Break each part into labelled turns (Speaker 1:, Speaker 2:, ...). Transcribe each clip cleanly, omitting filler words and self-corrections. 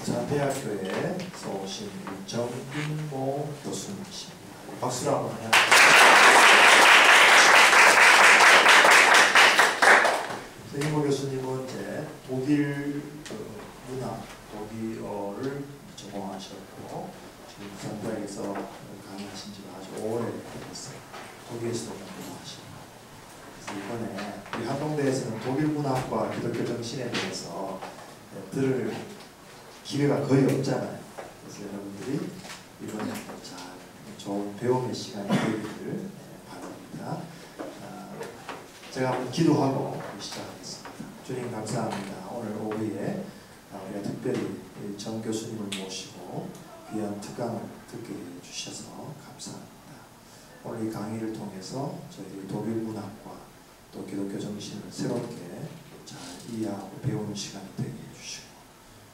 Speaker 1: 부산대학교에서 오신 정인모 교수님이십니다. 박수로 한번 안녕하세요. 인모 교수님은 이제 독일 문화, 독일어를 전공하셨고 지금 부산대학에서 강의하신 지가 아주 오래 됐어요. 독일에서도 공부하시고. 그래서 이번에 우리 한동대에서는 독일 문화과 기독교 정신에 대해서 들을 기회가 거의 없잖아요. 그래서 여러분들이 이번에 잘 좋은 배움의 시간이 되기를 바랍니다. 제가 한번 기도하고 시작하겠습니다. 주님 감사합니다. 오늘 오후에 우리가 특별히 정 교수님을 모시고 귀한 특강을 듣게 해주셔서 감사합니다. 오늘 이 강의를 통해서 저희들이 독일 문학과 또 기독교 정신을 새롭게 잘 이해하고 배우는 시간이 되게 해주시고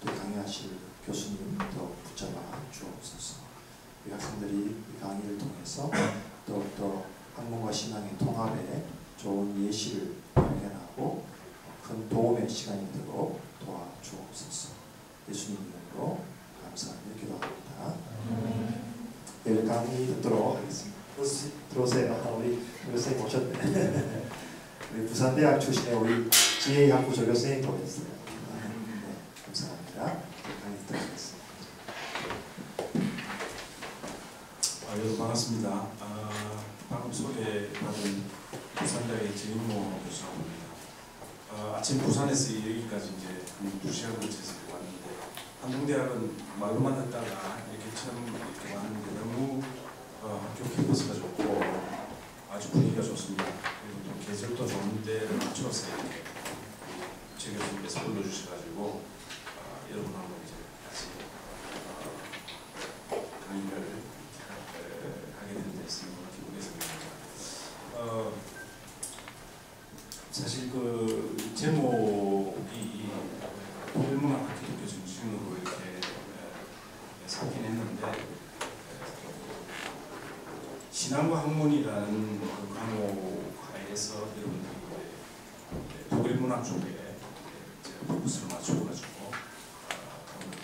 Speaker 1: 또 강의하실 교수님 더 붙잡아 주옵소서. 우리 학생들이 이 강의를 통해서 더욱더 학문과 신앙의 통합에 좋은 예시를 발견하고 큰 도움의 시간이 되도록 도와주옵소서. 예수님 이름으로 감사하며 기도합니다. 내일 강의 듣도록 하겠습니다. 들어오세요. 우리 교수님 오셨네. 우리 부산대학 출신의 우리 지혜학부 조교수님 보겠어요. 네, 감사합니다. 강의 듣도록 하겠습니다.
Speaker 2: 여러분 반갑습니다. 방금 소개받은 부산대학의 정인모 교수입니다. 아침 부산에서 여기까지 이제 한 2시간을 채서 왔는데 한동대학은 말로만 듣다가 이렇게 처음 이렇게 왔는데 너무 학교 캠퍼스가 좋고 아주 분위기가 좋습니다. 그리고 또 계절도 좋은 데를 맞춰서 이렇게 제 교수님께서 불러주셔가지고 여러분하고 이제 같이 강의를 하게 된 데서 너무 기쁘겠습니다. 사실 그 제목이 독일문학 기독교 정신으로 이렇게 삼긴 했는데 신앙과 학문이라는 그 과목에서 여러분들이 독일 문학 쪽에 포커스를 맞춰가지고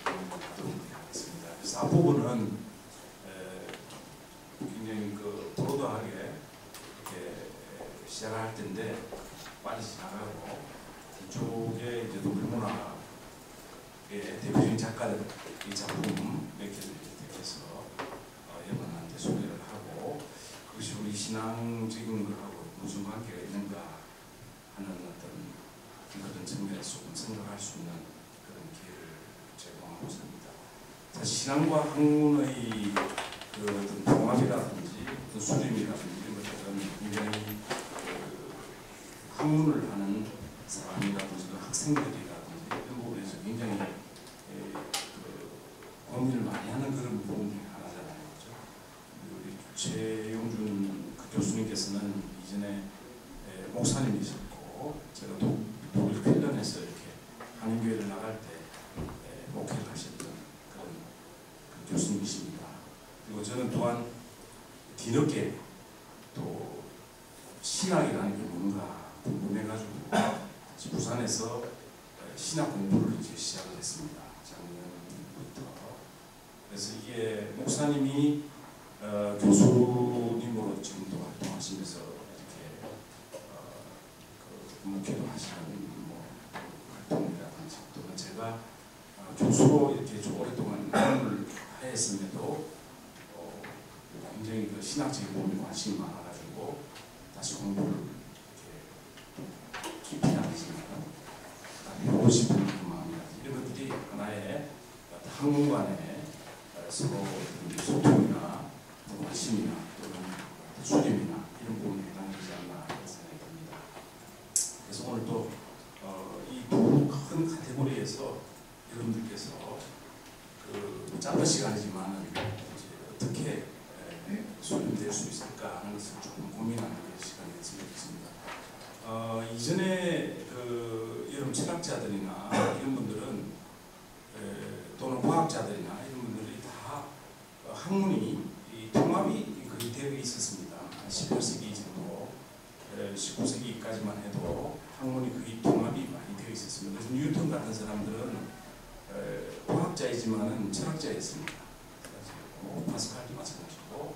Speaker 2: 오늘 하도록 하겠습니다. 그래서 앞부분은 굉장히 그 브로드하게 이렇게 시작할 텐데 빨리 지나가고 이쪽에 이제 독일 문학의 대표적인 작가들 이 작품 몇 개를 택해서 여러분한테 소개를 하고 그것이 우리 신앙적인 것하고 무슨 관계가 있는가 하는 어떤 그런 측면에서 조금 생각할 수 있는 그런 기회를 제공하고 있습니다. 사실 신앙과 학문의 그 어떤 통합이라든지 어떤 수렴이라든지 이런 것들은 굉장히 학문을 하는 사람이라든지 학생들이라든지 이런 부분에서 굉장히 고민을 많이 하는 그런 부분 중에 하나잖아요. 그렇죠? 우리 최용준 교수님께서는 이전에 목사님이셨고 제가 독일 퀼런에서 이렇게 한인교회를 나갈 때 목회를 하셨던 그런 그 교수님이십니다. 그리고 저는 또한 뒤늦게 또 신학이라는 게 뭔가 궁금해가지고 부산에서 신학 공부를 이제 시작을 했습니다. 작년부터. 그래서 이게 목사님이 교수님으로 지금도 활동하시면서 이렇게 그 목회도 하시는 뭐 활동이라든지 또는 제가 교수로 이렇게 좀 오랫동안 공부를 했음에도 굉장히 그 신학적인 부분에 관심이 많아가지고 다시 공부를 깊이 나가지만 해보고 싶은 그 마음이라든지 이런 것들이 하나의 학문 간의 서로 소통이나 관심이나 또는 수렴이나 이런 부분에 해당되지 않나 생각이 듭니다. 그래서 오늘 또 이 두 큰 카테고리에서 여러분들께서 그 짧은 시간이지만 어떻게 수렴될 수 있을까 하는 것을 조금 고민하는 시간이 됐으면 좋겠습니다. 이전에 그 여러분 철학자들이나 이런 분들은 또는 과학자들이나 이런 분들이 다 학문이 통합이 거의 되어 있었습니다. 18세기 정도, 19세기까지만 해도 학문이 거의 통합이 많이 되어 있었습니다. 그래서 뉴턴 같은 사람들은 과학자 철학자이지만은 철학자였습니다. 파스칼도 마찬가지고.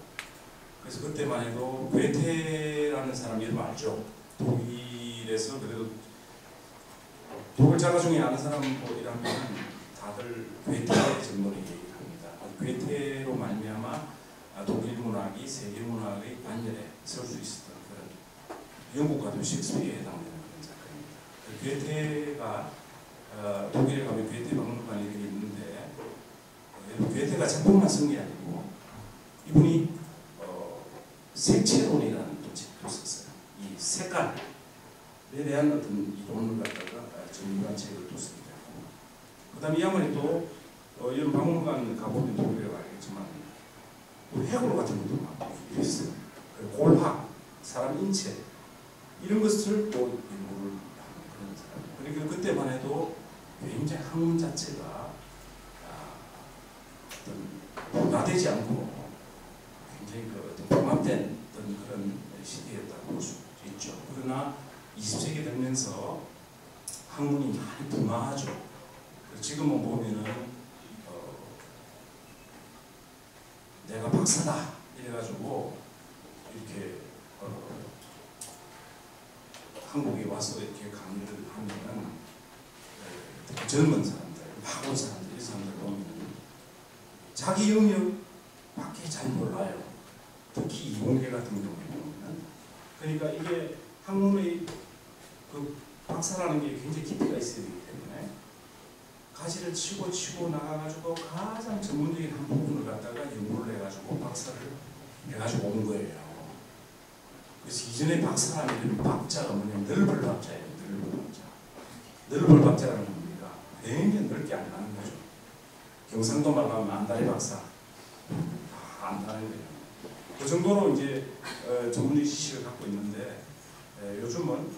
Speaker 2: 그래서 그때만 해도 괴테라는 사람 이름 알죠? 독일에서 그래도 독일 작가 중에 아는 사람이라면 다들 괴테 전문을 얘기합니다. 괴테로 말미암아 독일 문학이 세계 문학의 반열에 설 수 있었던 그런 영국과도 셰익스피어에 해당되는 그런 작가입니다. 괴테가 독일에 가면 괴테 박물관이 있는데 괴테가 작품만 쓴 게 아니고 이분이 색채론이라는 또 책도 썼어요. 이 색깔에 대한 어떤 이론을 갖다가 정리한 책을 또 쓰기도 하고, 그 다음에 이 양반이 또 이런 박물관 가보면 독일에 가겠지만 해골 같은 것도 막 있어요. 골학, 사람 인체 이런 것을 또 연구를 하는 그런 사람. 그러니까 그때만 해도 굉장히 학문 자체가 어떤 분화되지 않고 굉장히 그 어떤 봉합된 어떤 그런 시대였다고 볼 수 있죠. 그러나 20세기 되면서 학문이 많이 분화하죠. 지금은 보면은 내가 박사다 이래가지고 이렇게 한국에 와서 이렇게 강의를 하면은 젊은 사람들, 막 온 사람들, 이 사람들 보면 자기 영역밖에 잘 몰라요. 특히 이공계 같은 경우에 보면. 그러니까 이게 학문의 그 박사라는 게 굉장히 깊이가 있어야 되기 때문에 가지를 치고 나가가지고 가장 전문적인 한 부분을 갖다가 연구를 해가지고 박사를 해가지고 온 거예요. 그래서 이전에 박사라는 이름이 박자가 뭐냐면 넓을 박자예요. 넓을 박자. 넓을 박자라는 겁니다. 굉장히 넓게 안 나는 거죠. 경상도 말로 하면 안달의 박사. 안 나는 거예요. 그 정도로 이제 전문적 지식을 갖고 있는데 요즘은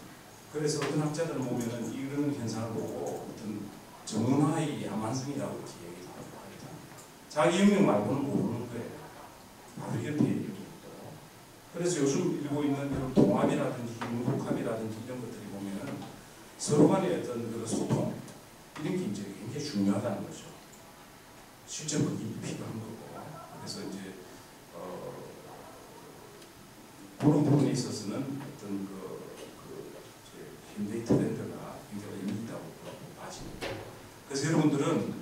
Speaker 2: 그래서 어떤 학자들을 보면은 이런 현상을 보고 어떤 정문화의 야만성이라고 이렇게 얘기를 합니다. 자기 영역 말고는 모르는 거예요. 바로 이렇게 얘기했고. 그래서 요즘 일고 있는 그런 동합이라든지 융복합이라든지 이런 것들이 보면은 서로 간의 어떤 그런 소통 이런 게 이제 굉장히 중요하다는 거죠. 실제 그게 필요한 거고. 그래서 이제 그런 부분에 있어서는 어떤 현대의 트렌드가 굉장히 의미 있다고 봐집니다. 그래서 여러분들은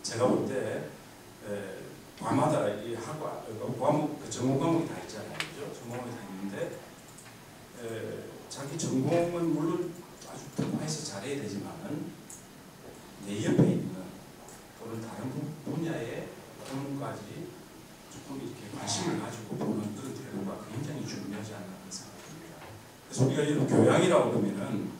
Speaker 2: 제가 볼 때 과마다 이 학과, 과목, 전공 과목이 다 있잖아요. 그죠? 전공 과목이 다 있는데 자기 전공은 물론 아주 특화해서 잘해야 되지만은 내 옆에 있는 또는 다른 분야의 전문까지 조금 이렇게 관심을 가지고 보는 그런 태도가 굉장히 중요하지 않나 그런 생각입니다. 그래서 우리가 이런 교양이라고 그러면은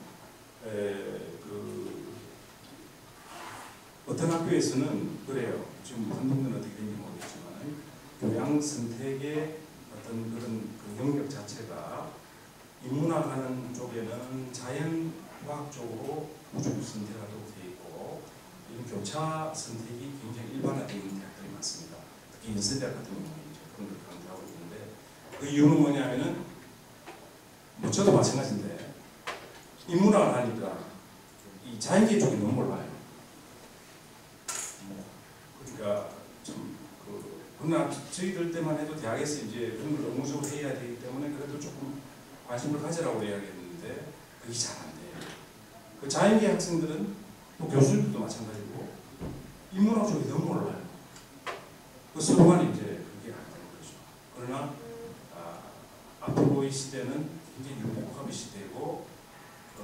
Speaker 2: 어떤 학교에서는 그래요. 지금 한동네는 어떻게 되는지 모르겠지만 교양 선택의 어떤 그런 그 영역 자체가 인문학하는 쪽에는 자연과학 쪽으로 우주 선택하도록 되어 있고 이런 교차 선택이 굉장히 일반화되어 있는 대학들이 많습니다. 특히 연세대학 같은 경우는 이제 그런 걸 강조하고 있는데 그 이유는 뭐냐면은 뭐 저도 마찬가지인데 인문학을 하니까 이 자연계 쪽이 너무 몰라요. 그러니까 좀 그러나 저희들 때만 해도 대학에서 이제 그런 걸 업무적으로 해야 되기 때문에 그래도 조금 관심을 가지라고 이야기했는데 그게 잘 안 돼요. 그 자연계 학생들은 또 교수님들도 마찬가지고 인문학 쪽이 너무 몰라요. 그 서로 간에 이제 그게 안 되는 거죠. 그러나 앞으로의 시대는 굉장히 융복합의 시대고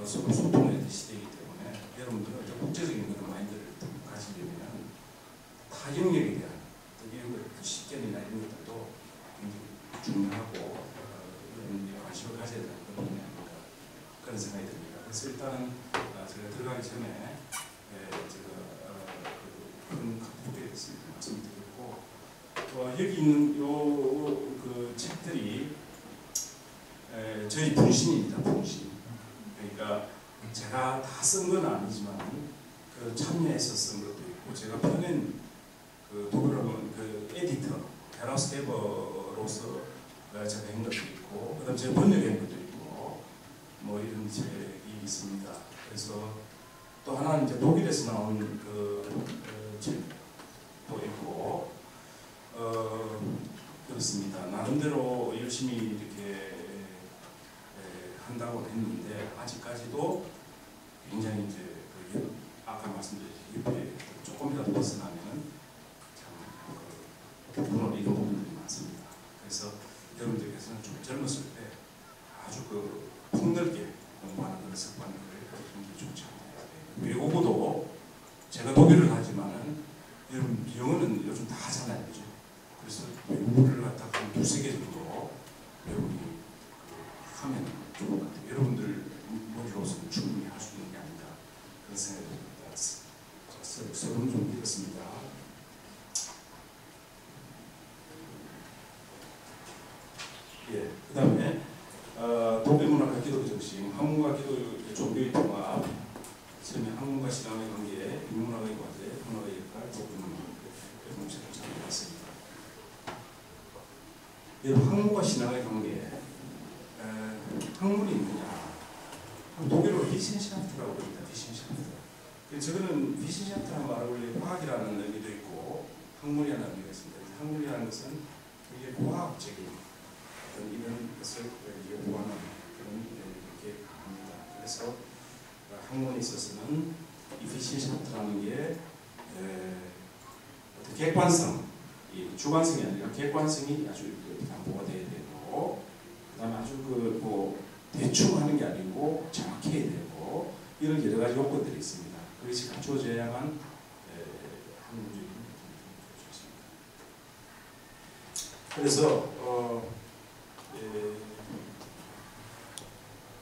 Speaker 2: 서로 소통해야 될 시대이기 때문에 여러분들은 어떤 국제적인 그런 마인드를 가지려면 타 영역에 대한 이런 것, 식견이나 이런 것들도 굉장히 중요하고 이런 관심을 가져야 되는 그런 부분이 아닌가 그런 생각이 듭니다. 그래서 일단은 제가 들어가기 전에 제가 그런 부분에 대해서 말씀드렸고 여기 있는 요 그 책들이 저희 분신입니다. 분신. 그러니까 제가 다 쓴 건 아니지만 그 참여해서 쓴 것도 있고 제가 펴낸 그 독일어는 그 에디터, 헤라스테버로서 제가 한 것도 있고 그다음 제가 번역한 것도 있고 뭐 이런 책이 있습니다. 그래서 또 하나는 이제 독일에서 나온 책 한다고 했는데 아직까지도 굉장히 이제 그 아까 말씀드렸듯이 옆에 조금이라도 벗어나면은 참 부분을 이런 부분들이 많습니다. 그래서 여러분들께서는 좀 젊었을 때 아주 그 폭넓게 공부하는 그런 습관을 가지는 게 좋지 않나요? 외국어도 제가 독일을 하지만은 여러분 영어는 요즘 다 하잖아요, 그죠? 그래서 외국어를 갖다가 한 두세 개 정도 배우기 하면 좋을 것 같아요. 여러분들 머리로서는 충분히 할 수 있는 게 아닌가 그런 생각이 듭니다. 서론 좀 읽었습니다. 예, 그 다음에 독일 문화가 기독교 정신, 학문과 기독교 종교의 통합, 처음에 학문과 신앙의 관계, 인문학의 과제, 문화의 역할, 독일 문화 이런 문제를 찾아봤습니다. 여러분 학문과 신앙의 관계, 학문이 뭐냐? 독일어로 비신샤프트라고 합니다. 비신샤프트. 저거는 비신샤프트라는 말은 원래 과학이라는 의미도 있고 학문이라는 의미가 있습니다. 학문이라는 것은 이게 과학적인 어떤 이런 것을 요구하는 그런 이렇게 합니다. 그래서 학문에 있어서는 이 비신샤프트라는 게 어떤 객관성, 주관성이 아니라 객관성이 아주 담보가 돼야 되고, 그다음에 아주 뭐 대충 하는 게 아니고 정확히 해야 되고 이런 여러 가지 요건들이 있습니다. 그것이 갖춰져야만 학문적인 좋습니다. 그래서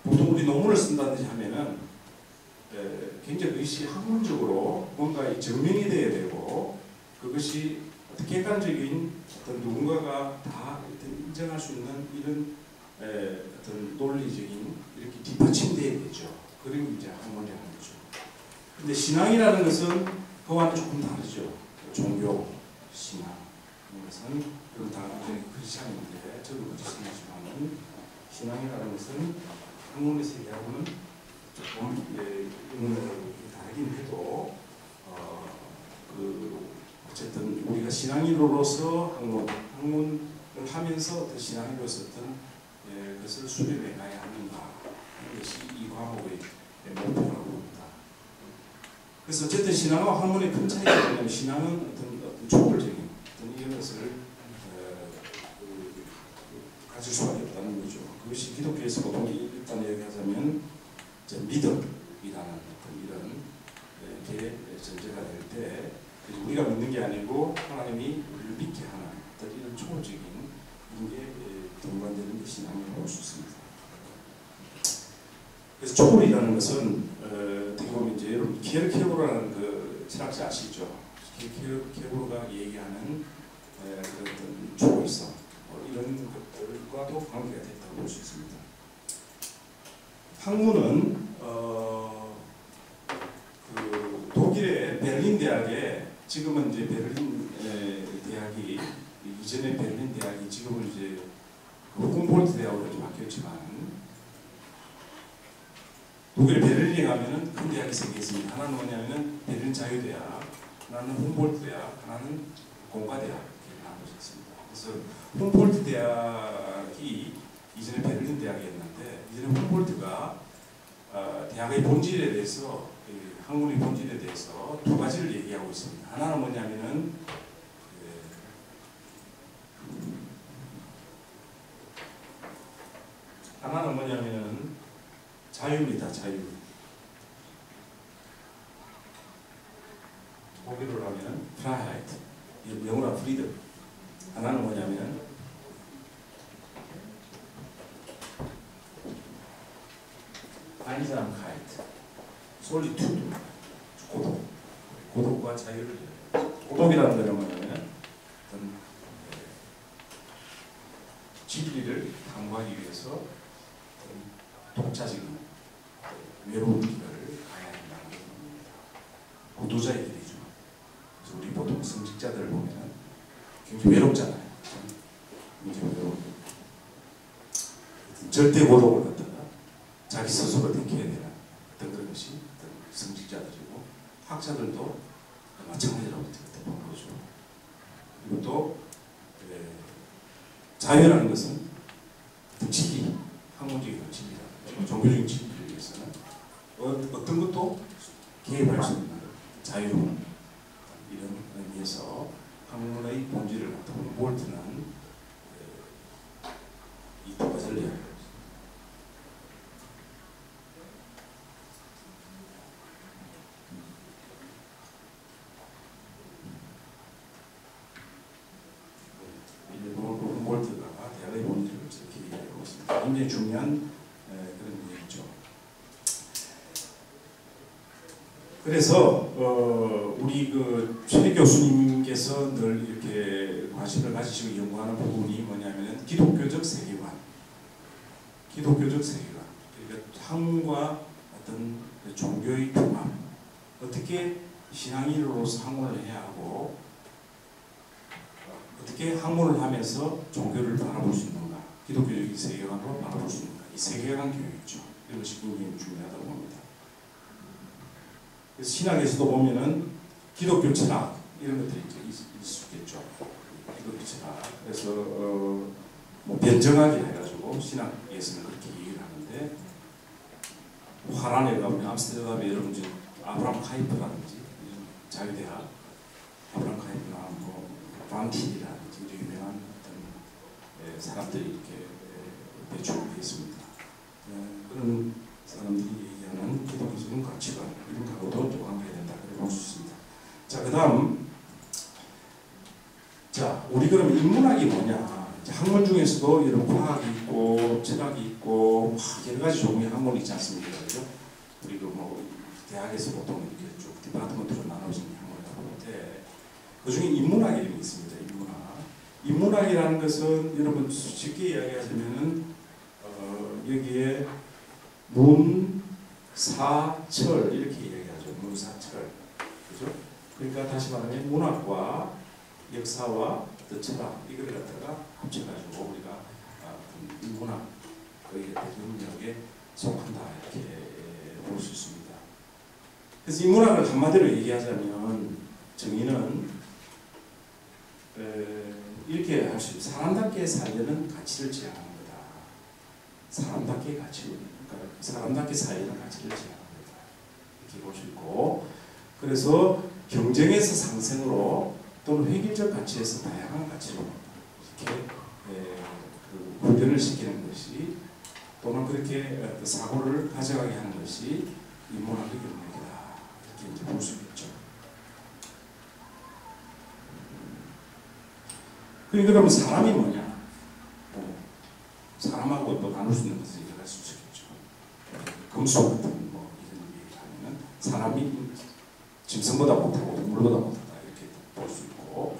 Speaker 2: 보통 우리 논문을 쓴다든지 하면은 굉장히 그것이 학문적으로 뭔가 증명이 돼야 되고 그것이 객관적인 어떤 누군가가 다 인정할 수 있는 이런 어떤 논리적인 이렇게 뒷받침돼야 되죠. 그런 게 이제 학문이라는 거죠. 근데 신앙이라는 것은 그와는 조금 다르죠. 종교, 신앙 이런 것은 그럼 다 크리스찬인데 저도 크리스찬이지만은 신앙이라는 것은 학문의 세계하고는 조금 다르긴 해도 어쨌든 우리가 신앙인으로서 학문을 하면서 어떤 신앙인으로서 어떤 것을 수립해 가야 하는가 하는 것이 이 과목의 목표라고 봅니다. 그래서 어쨌든 신앙과 학문의 큰 차이가 뭐냐면 신앙은 어떤 초월적인 어떤 이런 것을 가질 수밖에 없다는 거죠. 그것이 기독교에서 보통 일단 얘기하자면 믿음이라는 어떤 이런 게 전제가 될 때 우리가 믿는 게 아니고 하나님이 우리를 믿게 하는 어떤 이런 초월적인 이런 게 동반되는 게 신앙이라고 볼 수 있습니다. 그래서 초월이라는 것은 어떻게 보면 이제 여러분 키에르케고르라는 그 철학자 아시죠? 키에르케고르가 얘기하는 그런 초월성 이런 것들과도 관계가 됐다고 볼 수 있습니다. 학문은 그 독일의 베를린 대학에 지금은 이제 베를린 대학이 이전에 베를린 대학이 지금은 이제 humboldt 대학으로 이렇게 바뀌었지만 독일 베를린에 가면은 큰 대학이 세 개 있습니다. 하나는 뭐냐면은 베를린 자유대학, 하나는 humboldt 대학, 하나는 공과대학 이렇게 나눠져 있습니다. 그래서 humboldt 대학이 이전에 베를린 대학이었는데 이전에 humboldt가 대학의 본질에 대해서 학문의 본질에 대해서 두 가지를 얘기하고 있습니다. 하나는 뭐냐면은 자유입니다. 자유. 독일어로 하면 Freiheit, 영어로 freedom. 하나는 뭐냐면 Einsamkeit, Solitude, 고독과 자유를. 고독이라는 것은 뭐냐면 어떤 진리를 탐구하기 위해서 독자적인 외로운 길을 가야 한다는 겁니다. 고도자의 길이죠. 그래서 우리 보통 성직자들을 보면 굉장히 외롭잖아요. 굉장히 외로운 절대 고독을 갖다가 자기 스스로 느껴야 되는 어떤 그런 것이 어떤 성직자들이고 학자들도 마찬가지라고 보는 거죠. 그리고 또 자유라는 것은 진리, 학문적인 진리다. 굉장히 중요한 그런 얘기죠. 그래서 우리 최 교수님께서 늘 이렇게 관심을 가지시고 연구하는 부분이 뭐냐면은 기독교적 세계관. 그러니까 한국과 어떤 종교의 통합. 어떻게 신앙인으로서 학문을 해야 하고 어떻게 학문을 하면서 종교를 바라볼 수 있는가. 기독교적 세계관으로 바라볼 수 있는가. 이 세계관 교육이죠. 이것이 굉장히 중요하다고 봅니다. 그래서 신학에서도 보면은 기독교 철학 이런 것들이 있을 수 있겠죠. 기독교 철학. 그래서 뭐 변정학이라 해가지고 신학에서는 그렇게 얘기를 하는데 화란에 가면 암스테르담에 여러분 아브라함 카이프라든지 자유대학 아브라함 카이프나 뭐 반틴이라든지 유명한 어떤 사람들이 이렇게 배출되어 있습니다. 그런 사람들이 얘기하는 기독교적인 가치관 이런 거하고도 또 관계된다 그렇게 볼 수 있습니다. 자, 그다음 자 우리 그럼 인문학이 뭐냐? 학문 중에서도 이런 과학이 있고 철학이 있고 여러 가지 종류의 학문이 있지 않습니까? 그죠? 우리 뭐 대학에서 보통 이렇게 쭉 디파트먼트로 나눠진 학문이라고 하는데 그 중에 인문학이 있습니다. 인문학이라는 것은 여러분 쉽게 이야기하자면은 여기에 문, 사, 철 이렇게 이야기하죠. 문, 사, 철. 그죠? 그러니까 다시 말하면 문학과 역사와 또 철학 이걸 갖다가 합쳐가지고 우리가 인문학 거기에 대중력에 속한다 이렇게 볼 수 있습니다. 그래서 인문학을 한마디로 얘기하자면 정의는 이렇게 할 수 있어요. 사람답게 살려는 가치를 지향하는 거다. 사람답게 살려는 가치를 지향하는 거다. 이렇게 볼 수 있고, 그래서 경쟁에서 상생으로 또는 획일적 가치에서 다양한 가치로 이렇게 구별을 시키는 것이 또는 그렇게 사고를 가져가게 하는 것이 인문학의 영역이다. 이렇게 이제 볼 수 있죠. 그러면 사람이 뭐냐? 사람하고 또 나눌 수 있는 것을 얘기할 수 있겠죠. 금속 같은 뭐 이런 얘기를 하면은 사람이 짐승보다 못하고 동물보다 못하다 이렇게 볼 수 있고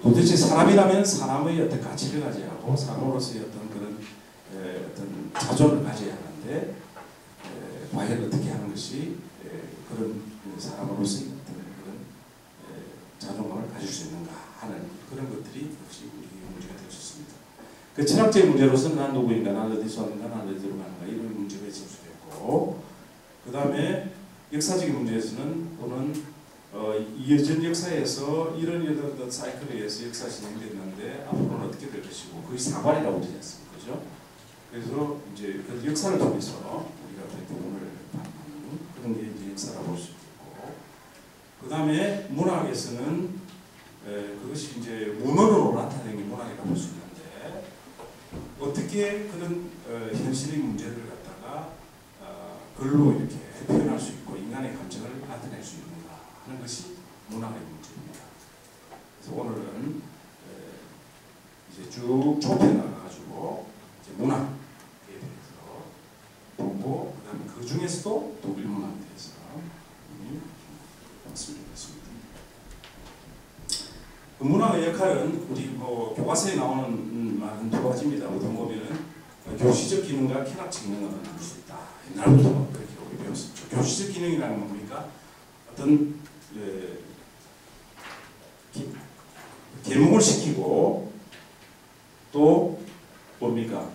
Speaker 2: 도대체 사람이라면 사람의 어떤 가치를 가져야 하고 사람으로서의 어떤 그런 어떤 자존을 가져야 하는데 과연 어떻게 하는 것이 그런 사람으로서의 어떤 그런 자존감을 가질 수 있는가 하는 그런 것들이 역시 우리의 문제가 될 수 있습니다. 그 철학적인 문제로서는 난 누구인가, 난 어디서 왔는가, 난 어디로 가는가 이런 문제가 있을 수도 있고 그 다음에 역사적인 문제에서는 또는 이전 역사에서 이런 어떤 사이클에 의해서 역사가 진행됐는데 앞으로는 어떻게 될 것이고 그게 사관이라고 되지 않습니까? 그죠? 그래서 이제 그 역사를 통해서 우리가 부분을 받는 그런 게 이제 역사라고 볼 수 있고 그 다음에 문학에서는 그것이 이제 문헌으로 나타내는 게 문학이라고 볼 수 있는데 어떻게 그런 현실의 문제를 갖다가 글로 이렇게 표현할 수 있고 인간의 감정을 나타낼 수 있는가 하는 것이 문학의 문제입니다. 그래서 오늘은 이제 쭉 좁혀나가가지고 이제 문학에 대해서 보고 그다음에 그 중에서도 독일 문학에 대해서 말씀드리겠습니다. 그 문학의 역할은 우리 뭐 교과서에 나오는 말은 두 가지입니다. 어떤 보면은 교시적 기능과 쾌락적 기능을 나눌 수 있다. 옛날부터 그렇게 우리 배웠었죠. 교시적 기능이라는 건 뭡니까? 어떤 계몽을 시키고 또 뭡니까?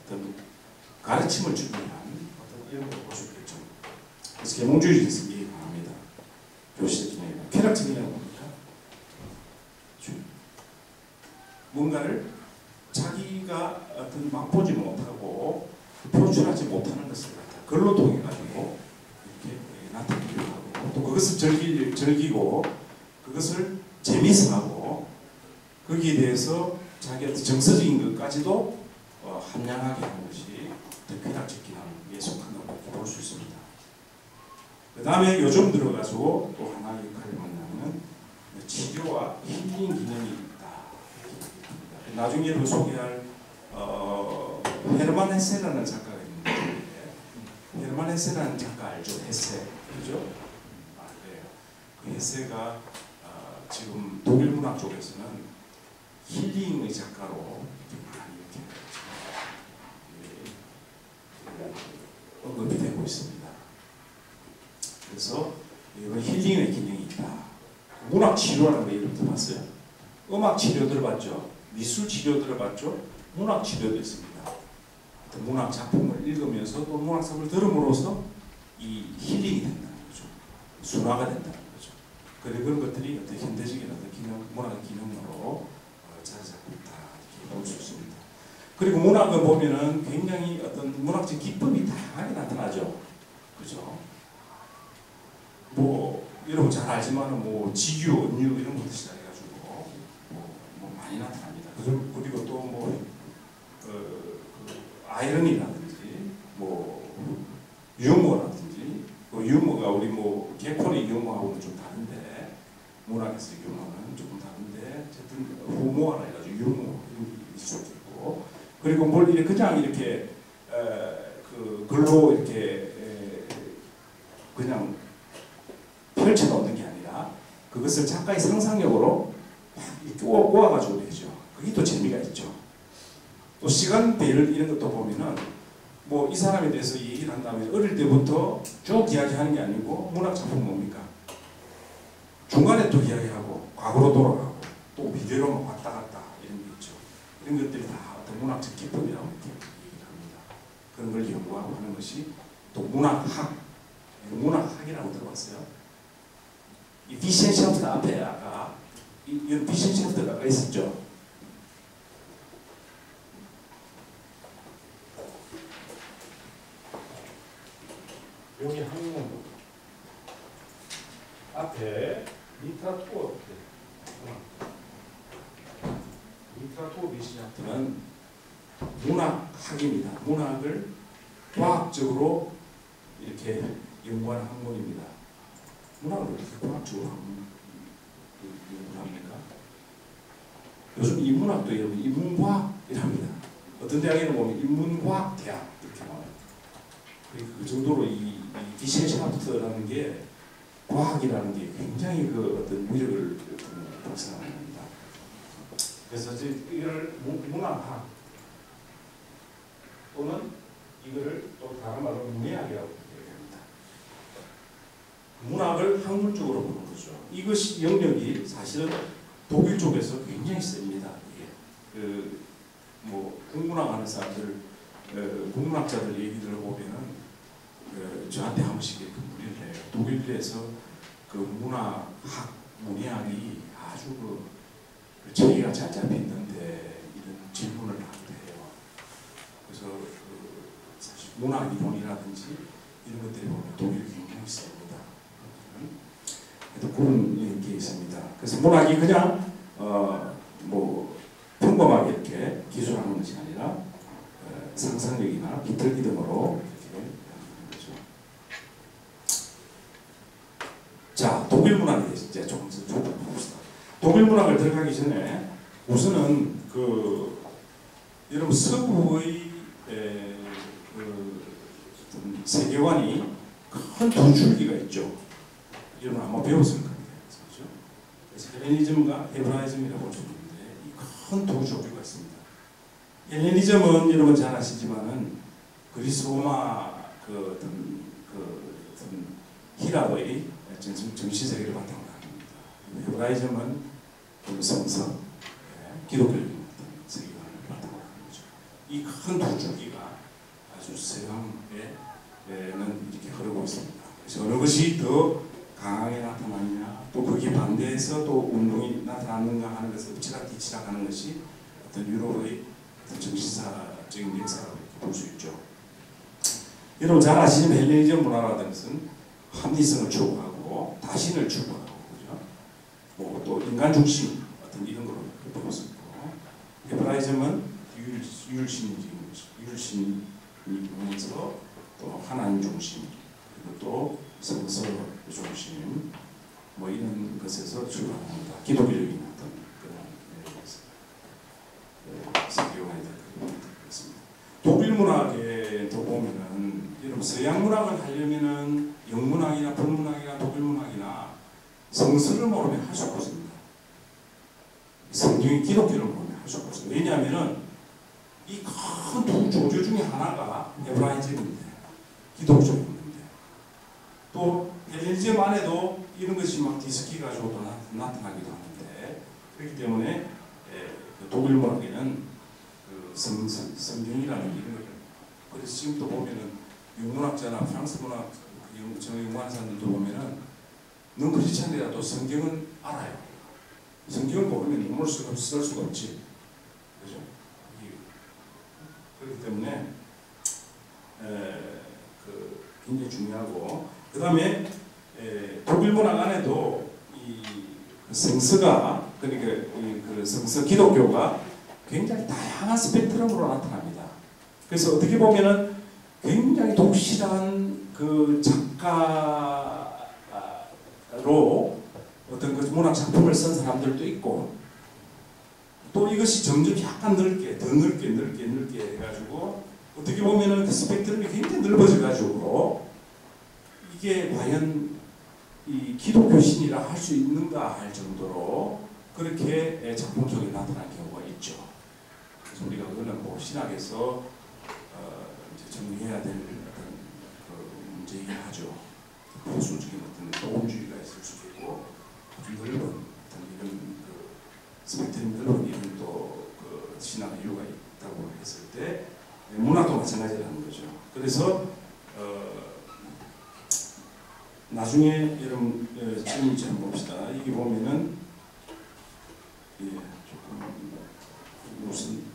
Speaker 2: 어떤 가르침을 주기 위한 어떤 이런 걸 볼 수 있겠죠. 그래서 계몽주의에서 이해 강합니다. 교시적 기능이나 쾌락적 기능은 뭡니까? 뭔가를 자기가 어떤 맛보지 못하고 표출하지 못하는 것을 갖다 글로 통해 가지고 이렇게 나타내기도 하고 또 그것을 즐기고 그것을 재미있어 하고 거기에 대해서 자기 어떤 정서적인 것까지도 함량하게 하는 것이 쾌락적 기능에 속한다고 볼 수 있습니다. 그 다음에 요즘 들어가지고 또 하나의 역할을 만나는 치료와 힐링 기능이 있다. 나중에 그 소개할 헤르만 헤세라는 작가가 있는데 헤르만 헤세라는 작가 알죠? 헤세 그죠? 아 그래요. 그 헤세가 지금 독일 문학 쪽에서는 힐링의 작가로 많이 이렇게 언급이 되고 있습니다. 그래서 이런 힐링의 기능이 있다. 문학 치료라는 거 이름 들어봤어요? 음악 치료 들어봤죠? 미술 치료 들어봤죠? 문학 치료도 있습니다. 문학 작품을 읽으면서 또 문학 작품을 들음으로써 이 힐링이 된다는 거죠. 순화가 된다는 거죠. 그리고 그런 것들이 어떤 현대적인 어떤 기능, 문학의 기능으로 자리 잡고 있다 이렇게 볼 수 있습니다. 그리고 문학을 보면은 굉장히 어떤 문학적 기법이 다양하게 나타나죠. 그죠? 뭐 여러분 잘 알지만은 뭐 지규, 은유 이런 것부터 시작해가지고 뭐 많이 나타납니다. 그리고 또 뭐 아이러니라든지 뭐 유머라든지 유머가 우리 뭐 개콘의 유머하고는 좀 다른데 문학에서의 유머는 조금 다른데 어쨌든 후모어라 해가지고 유머 이런 게 있을 수도 있고 그리고 뭘 이렇게 그냥 이렇게 그 글로 이렇게 그냥 펼쳐놓는 게 아니라 그것을 작가의 상상력으로 꼬아가지고 되죠. 그게 또 재미가 있죠. 또 시간대를 이런 것도 보면은 뭐 이 사람에 대해서 얘기를 한 다음에 어릴 때부터 쭉 이야기하는 게 아니고 문학 작품 뭡니까? 중간에 또 이야기하고 과거로 돌아가고 또 미래로 왔다 갔다 이런 게 있죠. 이런 것들이 다 어떤 문학적 기법이라고 이렇게 얘기를 합니다. 그런 걸 연구하고 하는 것이 또 문학학, 문학학이라고 들어봤어요. 이 비센샤프트 앞에 아까 이런 비센샤프트가 아까 있었죠. 여기 항문 앞에 리터atu어 비센샤프트는 문학학입니다. 문학을 과학적으로 이렇게 연구하는 학문입니다. 문학을 어떻게 과학적으로 연구합니까? 요즘 인문학도 여러분 인문과학이랍니다. 어떤 대학에는 보면 인문과학 대학 이렇게 나와요. 그 정도로 이 비센샤프트라는 게 과학이라는 게 굉장히 그 어떤 위력을 발산합니다. 그래서 이걸 문학학 또는 이거를 또 다른 말로 문예학이라고 얘기합니다. 문학을 학문적으로 보는 거죠. 이것이 영역이 사실은 독일 쪽에서 굉장히 셉니다. 이게 뭐 국문학 하는 사람들, 국문학자들 얘기들을 보면은 저한테 한 번씩 문의를 해요. 독일에서 그 문학학, 문예학이 아주 그 체계가 잘 잡혀있는데 이런 질문을 하기도 해요. 그래서 사실 문학 이론이라든지 이런 것들이 보면 독일이 굉장히 셉니다. 그런 게 있습니다. 그래서 문학이 그냥 뭐 평범하게 이렇게 기술하는 것이 아니라 상상력이나 비틀기 등으로 이렇게 하는 거죠. 자, 독일 문학에 대해서 이제 조금 더 봅시다. 독일 문학을 들어가기 전에 우선은 여러분 서구의 세계관이 큰 두 줄기가 있죠. 여러분 아마 배웠을 겁니다. 그렇죠? 그래서 헬레니즘과 헤브라이즘이라고 볼 수 있는데 이 큰 두 종류가 있습니다. 헬레니즘은 여러분 잘 아시지만은 그리스 로마 어떤 히라의 정치 세계를 바탕으로 합니다. 헤브라이즘은 성서, 기독교적인 어떤 세계관을 바탕으로 하는 거죠. 이 큰 두 줄기가 아주 세상에는 이렇게 흐르고 있습니다. 그래서 어느 것이 더 강하게 나타나느냐, 또 거기에 반대해서 또 운동이 나타나는가 하는 것을 엎치락뒤치락 하는 것이 어떤 유럽의 어떤 정신사적인 역사라고 볼 수 있죠. 여러분 잘 아시는 헬레니즘 문화라는 것은 합리성을 추구하고 다신을 추구하고 그죠? 뭐 또 인간 중심 어떤 이런 걸로 볼 수 있고 헤브라이즘은 율신이면서 또 하나님 중심 그리고 또 성서 중심 뭐 이런 것에서 출발합니다. 기독교적인 어떤 그런 세계관이 그렇습니다. 독일 여러분 서양 문학을 하려면은 영문학이나 불문학이나 독일문학이나 성서를 모르면 할 수가 없습니다. 성경의 기독교를 모르면 할 수가 없어요. 왜냐하면은 이 큰 두 조조 중에 하나가 헤브라이즘인데 기독교인데 또 헬레니즘 안에도 이런 것이 막 뒤섞여 가지고 또 나타나기도 하는데 그렇기 때문에 독일 문학에는 그 성경이라는 이런 걸 그래서 지금도 보면은 영문학자나 프랑스 문학 영문하는 사람들도 보면은 넌 그렇지 않더라도 성경은 알아요. 성경을 모르면 논문을 쓸 수가 없지. 그죠? 그렇기 때문에 굉장히 중요하고 그 다음에 독일 문학 안에도 이 성서가 그러니까 그 성서 기독교가 굉장히 다양한 스펙트럼으로 나타납니다. 그래서 어떻게 보면은 굉장히 독실한 그 작가로 어떤 그 문학 작품을 쓴 사람들도 있고 또 이것이 점점 약간 더 넓게 해가지고 어떻게 보면은 그 스펙트럼이 굉장히 넓어져가지고 이게 과연 이 기독교신이라 할 수 있는가 할 정도로 그렇게 작품 속에 나타난 경우가 있죠. 그래서 우리가 그거는 뭐 신학에서 이제 정리해야 될 어떤 그 문제이긴 하죠. 보수적인 어떤 도움주의가 있을 수도 있고 좀 넓은 어떤 이런 그 스펙트럼 넓은 이런 또 그 신학 이유가 있다고 했을 때 문학도 마찬가지라는 거죠. 그래서 나중에 여러분 지금 이제 한번 봅시다. 이게 보면은 조금 무슨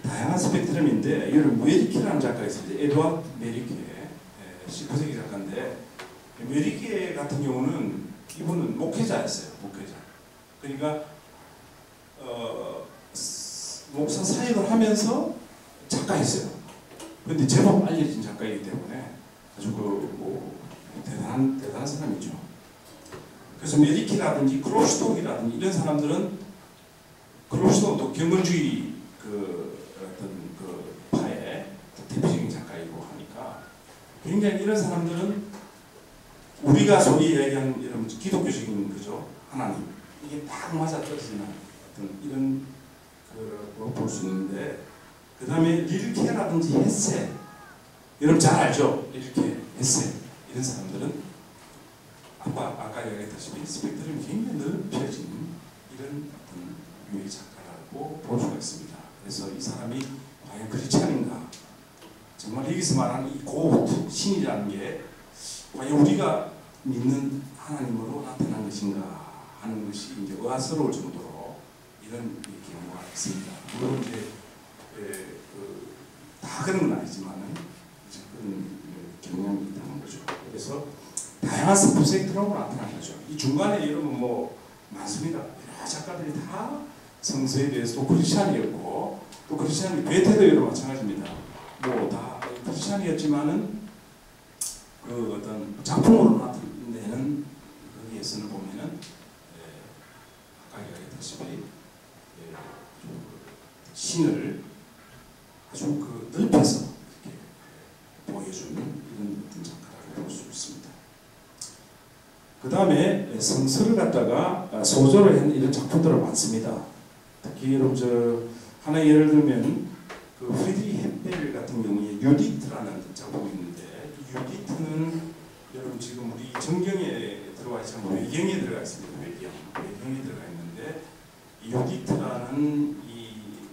Speaker 2: 다양한 스펙트럼인데 이거는 메리케라는 작가가 있습니다. 에드와드 메리케 19세기 작가인데 메리케 같은 경우는 이분은 목회자였어요. 목회자. 그러니까 목사 사역을 하면서 작가였어요. 그런데 제법 알려진 작가이기 때문에 아주 뭐 대단한 사람이죠. 그래서 메리케라든지 크로스톡이라든지 이런 사람들은 크로스톡도 경건주의 그 어떤 그 파의 대표적인 작가이고 하니까 굉장히 이런 사람들은 우리가 소위 얘기하는 이런 기독교적인 그죠 하나님 이게 딱 맞아 떨어지는 어떤 이런 그 볼 수 있는데 그 다음에 릴케라든지 헤세 여러분 잘 알죠? 릴케, 헤세 이런 사람들은 아까 얘기했다시피 스펙트럼이 굉장히 넓혀진 이런 어떤 유의 작가라고 볼 수가 있습니다. 그래서 이 사람이 과연 크리스찬인가 정말 여기서 말하는 이 고트 신이라는 게 과연 우리가 믿는 하나님으로 나타난 것인가 하는 것이 이제 의아스러울 정도로 이런 경우가 있습니다. 물론 이제 다 그런 건 아니지만은 그런 경향이 있다는 거죠. 그래서 다양한 스펙트럼으로 나타난 거죠. 이 중간에 여러분 뭐 많습니다. 여러 작가들이 다 성서에 대해서 또 크리스찬이었고 또 크리스찬이 베테도 여러 마찬가지입니다. 뭐 다 크리스찬이었지만은 그 어떤 작품으로 나타내는 거기에서는 보면은 아까 얘기했다시피 신을 아주 그 넓혀서 이렇게 보여주는 이런 어떤 작가라고 볼 수 있습니다. 그 다음에 성서를 갖다가 소조를 한 이런 작품들은 많습니다. 특히 여러분 하나 예를 들면 그 프리드리히 헨벨 같은 경우에 유디트라는 작품이 있는데 유디트는 여러분 지금 우리 정경에 들어가 있지 않고 외경에 들어가 있습니다. 외경에 들어가 있는데 유디트라는 이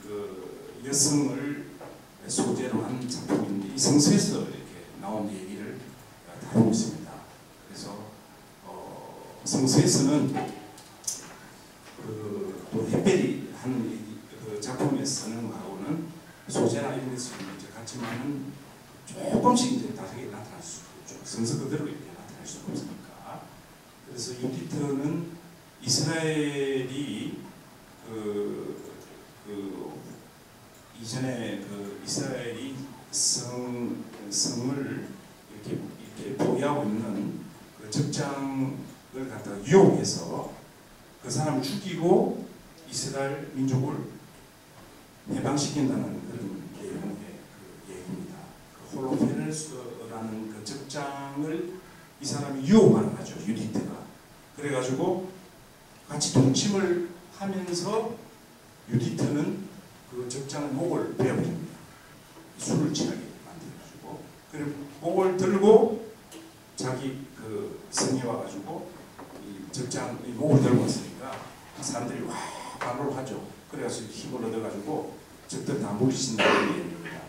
Speaker 2: 그 여성을 소재로 한 작품인데 이 성서에서 이렇게 나온 얘기를 다루고 있습니다. 그래서 성서에서는 또 헨벨이 하는 그 작품에서는 하고는 소재나 이런 것이 이제 같지만은 조금씩 이제 다르게 나타날 수 있죠. 성서 그대로 이렇게 나타날 수가 없으니까. 그래서 유디트는 이스라엘이 이전에 이스라엘이 성을 이렇게 보유하고 있는 그 적장을 갖다가 유혹해서 그 사람을 죽이고 이스라엘 민족을 해방시킨다는 그런 내용의 그 얘기입니다. 그 홀로페레스 적장을 이 사람이 유혹하는 거죠. 유디트가. 그래가지고 같이 동침을 하면서 유디트는 그 적장 목을 베어버립니다. 술을 취하게 만들어가지고. 그리고 목을 들고 자기 그 성에 와가지고 이 적장 이 목을 들고 왔으니까 사람들이 와 반호를 하죠. 그래가지고 힘을 얻어가지고 적들 다 물리친다는 얘기입니다.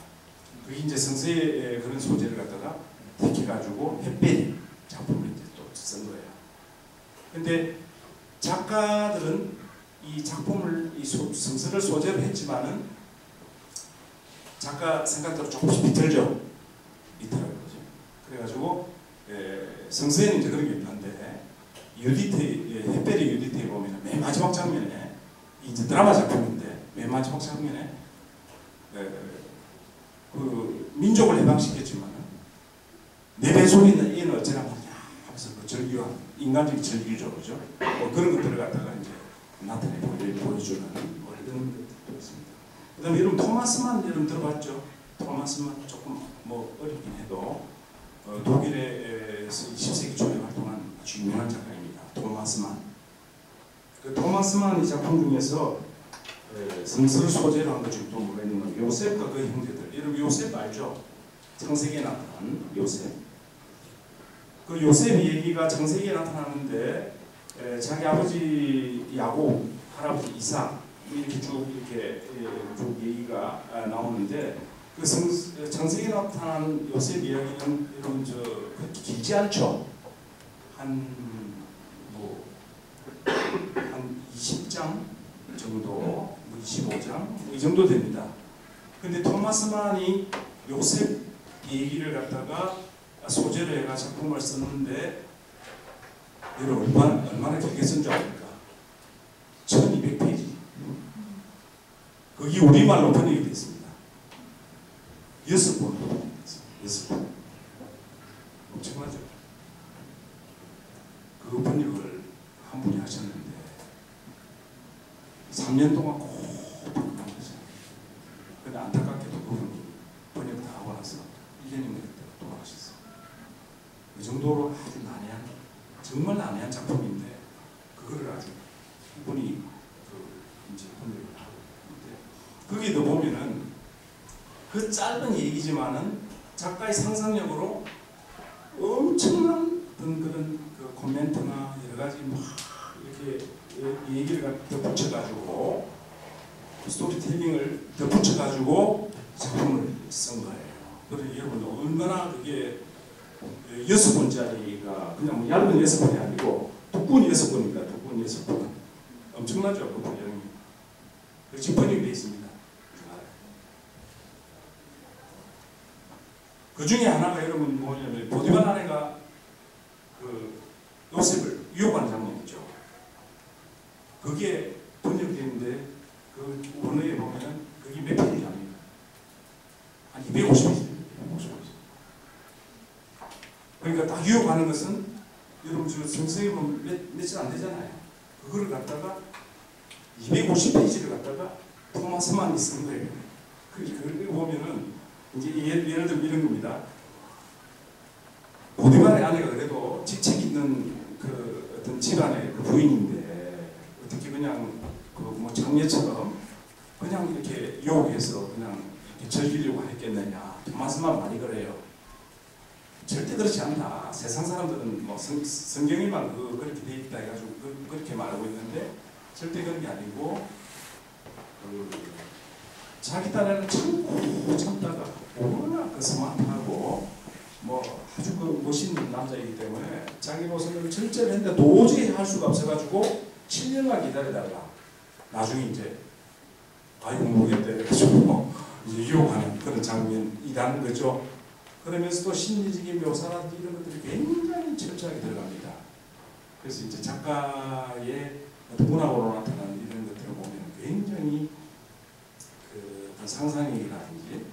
Speaker 2: 그게 이제 성서의 그런 소재를 갖다가 택해가지고 햇볕 작품을 이제 또 쓴 거예요. 근데 작가들은 이 작품을 이 성서를 소재로 했지만은 작가 생각대로 조금씩 비틀죠. 있더라고요. 그래가지고 성서에는 이제 그런 게 있는데 유디트 햇볕의 유디트에 보면 맨 마지막 장면에 이제 드라마 작품인데 맨 마지막 장면에 그 민족을 해방시켰지만 내 뱃속에 있는 애는 어쩌나 말이야 하면서 그 절규한 인간적인 절규죠, 그죠? 그런 것들을 갖다가 이제 나타내 보여주는 뭐 이런 것들도 있습니다. 그다음에 여러분 토마스만 여러분 들어봤죠? 토마스만 조금 뭐 어렵긴 해도 독일에서 20세기 초에 활동한 아주 유명한 작가입니다. 토마스만. 그 토마스만 이 작품 중에서 성서를 소재로 한 것 중에 또 뭐가 있는 건 요셉과 그 형제들. 여러분 요셉 알죠? 창세기에 나타난 요셉. 그 요셉 얘기가 창세기에 나타나는데 자기 아버지 야곱, 할아버지 이삭 이렇게 쭉 얘기가 나오는데 그 창세기에 나타난 요셉 이야기는 여러분 그렇게 길지 않죠? 한 20장 정도, 25장 이 정도 됩니다. 근데 토마스만이 요셉 얘기를 갖다가 소재로 해가 작품을 썼는데 여러분 얼마나 길게 쓴 줄 압니까? 1200페이지. 거기 우리말로 번역이 됐습니다. 6번. 6번. 엄청나죠? 그 번역을 한 분이 하셨는데 3년 동안 꼭 번역한 거죠. 근데 안타깝게도 그분이 번역 다 하고 나서 1년이면 돌아가셨어요. 그 정도로 아주 난해한, 정말 난해한 작품인데 그거를 아주 이분이 이제 번역을 하고 있는데 거기도 보면은 그 짧은 얘기지만은 작가의 상상력으로 엄청난 그런 그 코멘트나 여러 가지 막 이렇게 얘기를 덧붙여가지고 스토리텔링을 덧붙여가지고 작품을 쓴 거예요. 그래서 여러분 얼마나 그게 6권짜리가 그냥 뭐 얇은 6권이 아니고 두꺼운 6권입니다. 두꺼운 6권. 엄청나죠? 그 분량이. 지금 번역이 되어 있습니다. 그 중에 하나가 여러분 뭐냐면 보디발 아내가 그 요셉을 유혹하는 장면이죠. 그게 번역되는데 그 원어에 보면은 그게 몇 페이지 아닙니까? 한 250페이지. 그러니까 딱 유혹하는 것은 여러분 저 성서에 보면 며칠 안 되잖아요. 그거를 갖다가 250페이지를 갖다가 토마스만이 쓴 거예요. 그걸 보면은 이제 예를 들면 이런 겁니다. 보디발의 아내가 그래도 직책 있는 그 어떤 집안의 그 부인인데 어떻게 그냥 그 뭐 장녀처럼 그냥 이렇게 유혹해서 그냥 이렇게 즐기려고 했겠느냐. 토마스만 많이 그래요. 절대 그렇지 않다. 세상 사람들은 뭐 성경에만 그렇게 돼 있다 해가지고 그렇게 말하고 있는데 절대 그런 게 아니고 자기 딴에는 참고 참다가 워낙 그 스마트하고 뭐 아주 그 멋있는 남자이기 때문에 자기 모습을 절제를 했는데 도저히 할 수가 없어가지고 7년간 기다려달라. 나중에 이제 아이고 모르겠다 해가지고 이제 유혹하는 그런 장면이라는 거죠. 그러면서 또 심리적인 묘사라든지 이런 것들이 굉장히 철저하게 들어갑니다. 그래서 이제 작가의 문학으로 나타나는 이런 것들을 보면 굉장히 그 상상력이라든지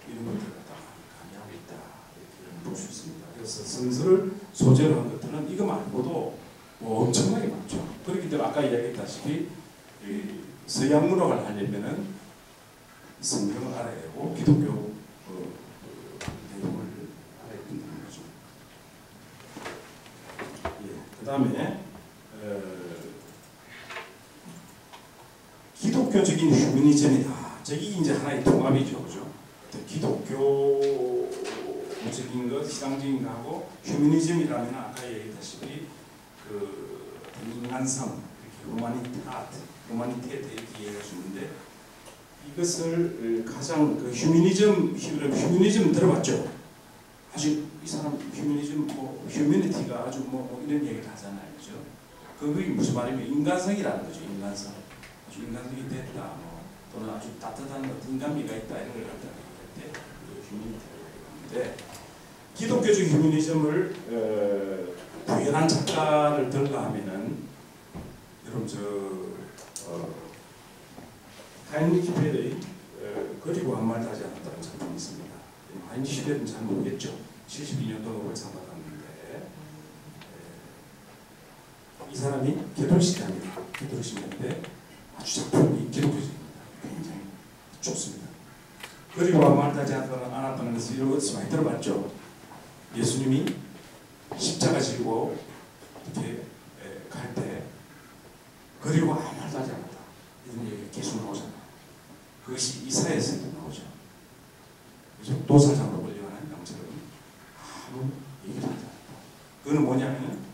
Speaker 2: 이런 것들을 갖다가 가미하고 있다 이렇게 볼 수 있습니다. 그래서 성서를 소재로 한 것들은 이거 말고도 뭐 엄청나게 많죠. 그렇기 때문에 아까 이야기했다시피 서양 문학을 하려면은 성경을 알아야 되고 기독교 내용을 알아야 된다는 거죠. 다음에 기독교적인 휴머니즘이다. 저기 이제 하나의 통합이죠, 그죠? 기독교적인 것, 신앙적인 것하고 휴머니즘이라면 아까 얘기했다시피 그 인간성, 로마니테트 이렇게 얘기할 수 있는데 이것을 가장 그 휴머니즘 들어봤죠? 아주 이 사람 휴머니즘 휴머니티가 아주 이런 얘기를 하잖아요, 그죠? 그게 무슨 말이면 인간성이라는 거죠, 인간성. 아주 인간성이 됐다, 또는 아주 따뜻한 인간미가 있다 이런 걸 갖다 얘기할 때 휴머니티라고 얘기하는데 기독교적 휴머니즘을 구현한 작가를 들어가 하면은 여러분 하인리히 벨의 그리고 아무 말도 하지 않았다는 작품이 있습니다. 하인리히 벨은 잘 모르겠죠. 72년도 노벨상 받았는데 이 사람이 개돌식자입니다. 개돌식인데 아주 작품이 기독교적입니다. 굉장히 좋습니다. 그리고 아무 말도 하지 않았다는 것을 이런 것을 많이 들어봤죠. 예수님이 십자가 지고 이렇게 갈 때 그리고 아무 말도 하지 않았다. 이런 얘기가 계속 나오잖아요. 그것이 이사야서에도 나오죠. 그래서 도사장으로 끌려가는 양처럼 아무 얘기를 하지 않았다. 그거는 뭐냐면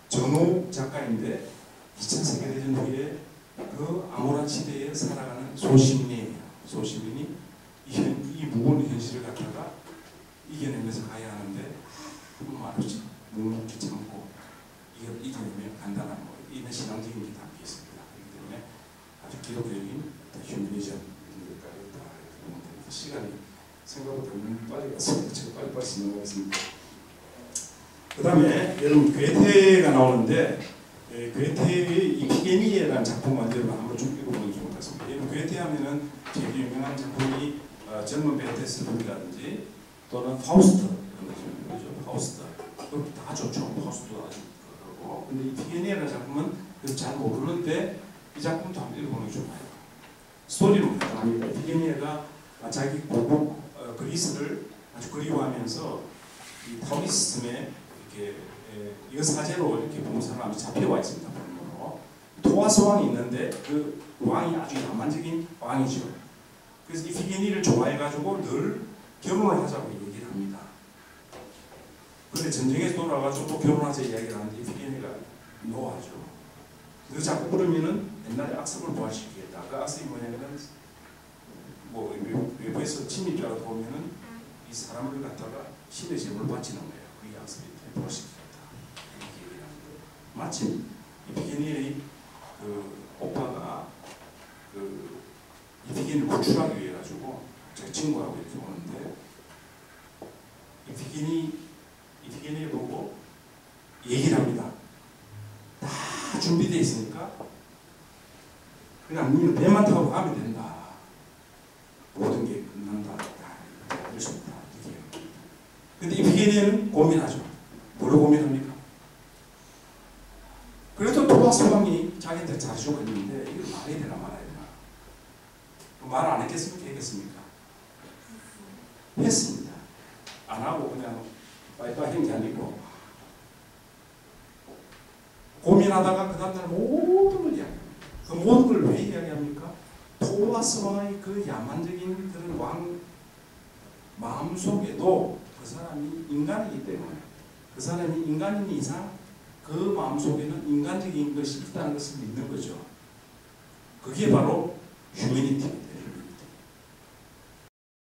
Speaker 2: 전후 작가인데 2차 세계대전 후에 그 암울한 시대에 살아가는 소시민이에요. 소시민이 이 무거운 현실을 갖다가 이겨내면서 가야 하는데 아무 말 없이 묵묵히 참고 이겨내면 간단한 이런 신앙적인 게 담겨 있습니다. 그렇기 때문에 아주 기독교적인 휴머니즘 이런 것까지 다 보면 됩니다. 시간이 생각보다 너무 빨리 갔습니다. 제가 빨리빨리 진행하겠습니다. 그 다음에 여러분 괴테가 나오는데 괴테의 이피게니에라는 작품을 여러분 한번 좀 읽어보는 게 좋을 것 같습니다. 여러분 괴테 하면은 제일 유명한 작품이 젊은 베테스라든지 또는 파우스트 이런 거죠. 파우스트 다 좋죠. 파우스트도 아주 그러고 근데 이피게니에라는 작품은 잘 모르는데 이 작품도 한번 읽어보는 게 좋아요. 스토리는 간단합니다. 이피게니에가 자기 고국 그리스를 아주 그리워하면서 이 타오리스즘에 이렇게 여사제로 이렇게 보는 사람이 잡혀와 있습니다. 토아스 왕이 있는데 그 왕이 아주 야만적인 왕이죠. 그래서 이피게니를 좋아해가지고 늘 결혼을 하자고 얘기를 합니다. 그런데 전쟁에서 돌아가지고 또 결혼하자 이야기를 하는데 이피게니가 노하죠. 그 자꾸 그러면은 옛날에 악습을 부활시키겠다. 그 악습이 뭐냐면은 외부에서 침입자가 보면은 이 사람을 갖다가 신의 제물을 바치는 거예요. 그게 악습이 부활시키겠다. 이렇게 얘기를 하는데 마침 이피게니의 그 오빠가 그 이피게니를 구출하기 위해 가지고 제 친구하고 이렇게 오는데 이피게니 보고 얘기를 합니다. 다 준비되어 있으니까 그냥 우리는 배만 타고 가면 된다. 모든 게 끝난다. 그렇습니다. 근데 이피게니는 고민하죠. 뭘로 고민합니까? 그래도 토마스 왕이 자기한테 잘해주고 있는데 이거 말해야 되나 말아야 되나? 말 안 했겠습니까? 했겠습니까? 했습니다. 안 하고 그냥 빠이빠이 한 게 아니고 고민하다가 그 다음날 모든 걸 이야기합니다. 그 모든 걸 왜 이야기합니까? 토마스 왕의 그 야만적인 그런 왕 마음속에도 그 사람이 인간이기 때문에 그 사람이 인간인 이상 그 마음속에는 인간적인 것이 있다는 것을 믿는 거죠. 그게 바로 휴머니티입니다.